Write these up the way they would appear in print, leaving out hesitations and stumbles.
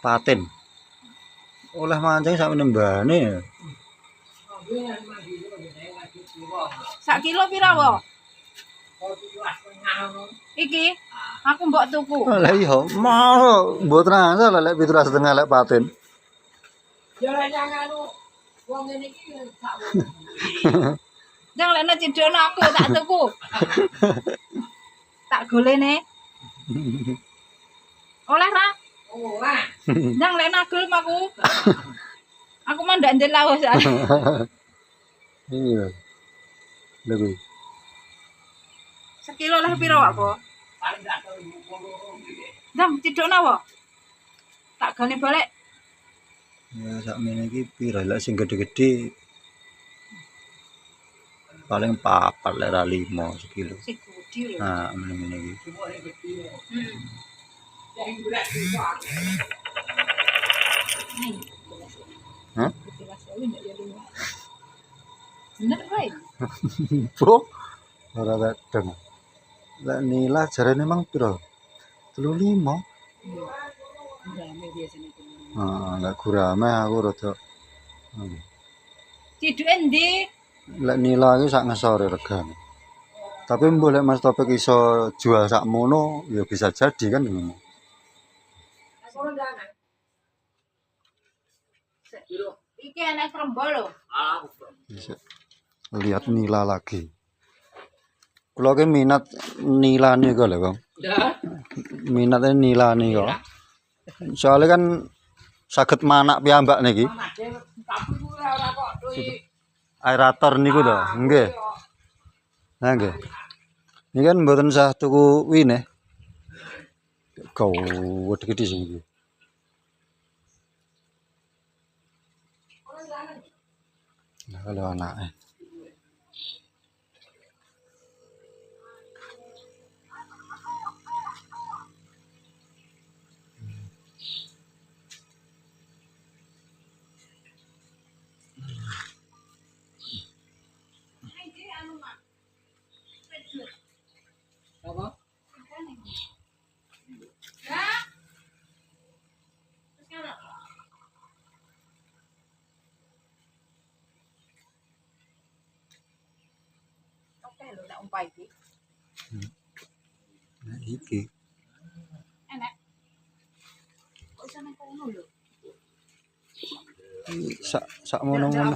paten. Oleh mancing sak menembane. Sak kilo pira, Wo? Iki aku mbok tuku. Lah iya, mau mbok terasa lek 17,5 lek paten. Ya yang anu wong ngene iki sak Jang lekno cidono aku tak tuku. Tak golene. Oleh ra? ora. Jang lekno gelem aku. Aku mah ndak ndel lawas. Iya. Lha kuwi. Sekilo lah pira, Wo? Paling dak tau 22. Jang cidono, Wo. Tak gane balik. Ya sakmene iki pira lek sing gede-gede paling 4 lek ra 5 sekilo. Sing gede lho. Nah, ngene iki. Semua yang gede. Hmm. Yang berat juga. Hah? Bener bae. Bro. Ora kadang. Lek nila jarene mang pira? 35. Rame biasane itu. Heeh, lek gurame aku rada Ciduke ndi? lek nila iki sak ngesore regane. Tapi mbok lek Mas Topik iso jual sakmono ya bisa jadi kan ngono. Aku ndangan. Iki enek krembo lho. Ah, Bisa lihat nila lagi. Kula ki minat nilane kok lho, Bang. dah. Minate nilane kok. Soalnya kan saged manak piyambak niki. Tapi ora kok duit. Aerator niku to, nggih. Nah nggih. Ini kan mboten sah tuku wine. Gede-gede sing iki. Nah, kalau anake. Apa? Oke lho nek umpai iki. Nah, iki. Enek. Kok iso nang kono lho. Sak mono-mono.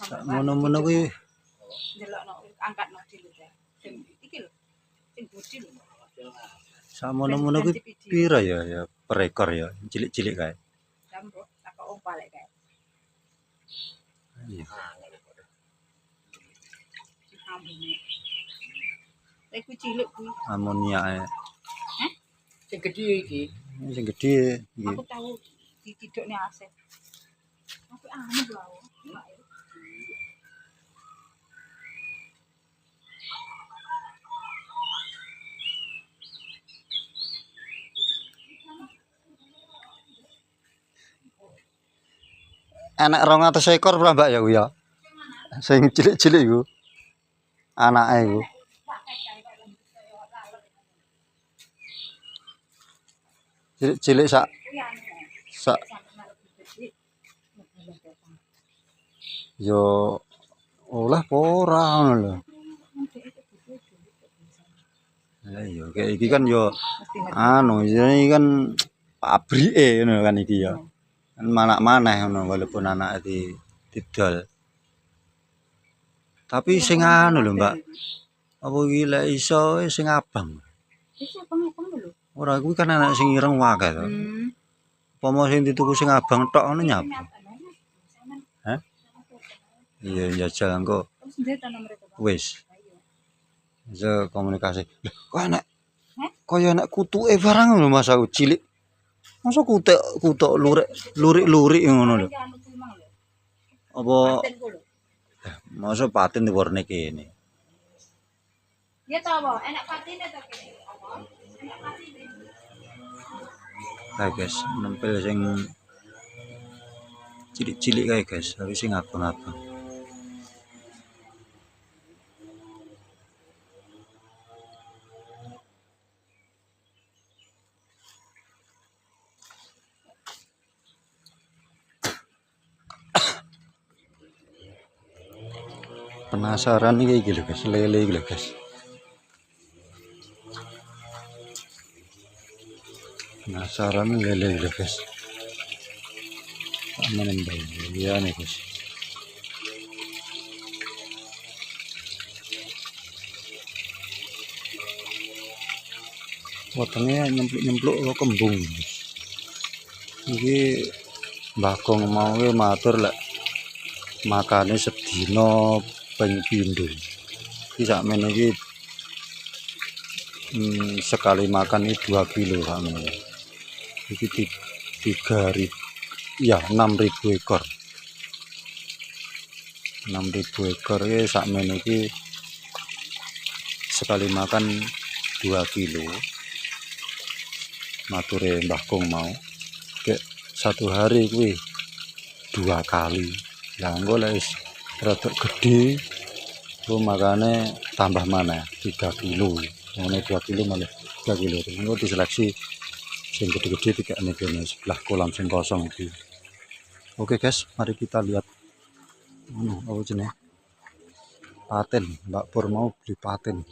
Sak mono-mono kuwi Delokno angkatno dhewe. Sing iki lho. Sing gede lho. sak mono-mono kuwi pira ya per ekor ya, cilik-cilik kae. Jam bro, tak kok balik kae. Iya. Ambune. Iku cilik kuwi. Amonia ae. Heh? Sing gede iki. Sing gedhe iki. Aku tahu ditidukne Asep. Aku anu lho. Enek 200 ekor pula Mbak ya ku ya. Sing cilik-cilik iku. Anake iku. Cilik-cilik sak yo oleh apa ora ngono lho. Lah iya kayak iki kan yo anu iki kan pabrike ngono kan iki ya. Kan manak-maneh ngono walaupun anake didol. Tapi sing anu lho Mbak. Apa iki lek iso sing abang. Iki abang-abang lho. Ora kuwi kan anak sing ireng wae to. Apa sing dituku sing abang tok ngono nyapa? Hah? Iya njajal engko Terus ndek ta mereka. wis. Bisa komunikasi. Lho, kok enak. Kaya enak kutuke barang lho Mas aku cilik. Masa kutuk lurik ngono lho. Apa masa paten diwarne kene. Ya ta apa? Enak patine ta kene? Apa? Enak patine. Kae guys, nempel sing cilik-cilik kae guys, tapi sing abang-abang. Penasaran iki lho guys, lele iki lho guys. Penasaran lele iki lho guys. Tak menen ya nih guys. Wetenge nyempluk-nyempluk kok kembung. Iki Mbah Gong mau matur lek makane sedina ping pindho. Iki sakmene iki sekali makan ini 2 kilo sakmene. Iki 3.000 ya 6.000 ekor. 6.000 ekor iki sakmene iki sekali makan 2 kilo. Mature Mbah Gong mau kayak 1 hari kuwi 2 kali. Lah engko lek wis rada gede ku makane tambah mana 3 kilo. Ngene 2 kilo malah 3 kilo. Engko diseleksi sing gede-gede dikene kene sebelah kolam sing kosong iki. Oke guys, mari kita lihat apa jenenge? Paten. Mbak Pur mau beli paten.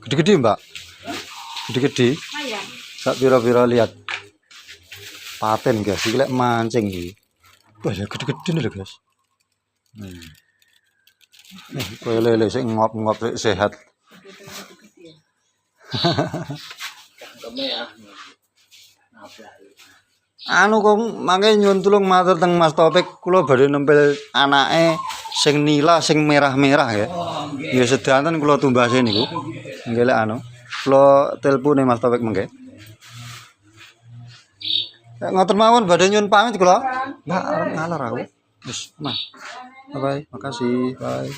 Gede-gede Mbak, gede-gede. Ayam. Sak pira-pira lihat paten guys, iki lek mancing iki. Wah, gede-gede lho guys. Kowe lele sing ngop-ngop sik sehat. Anu kok mangke nyuwun tulung matur teng Mas Topik, kula badhe nempel anake sing nila sing merah-merah ya. Ya sedanten kula tumbase niku. Nggih lek anu. Kula telepone Mas Topik mengke. Ngoten mawon badhe nyuwun pamit kula. Mbak arep ngalor aku. Wis, Mas. Bye, makasih. Bye.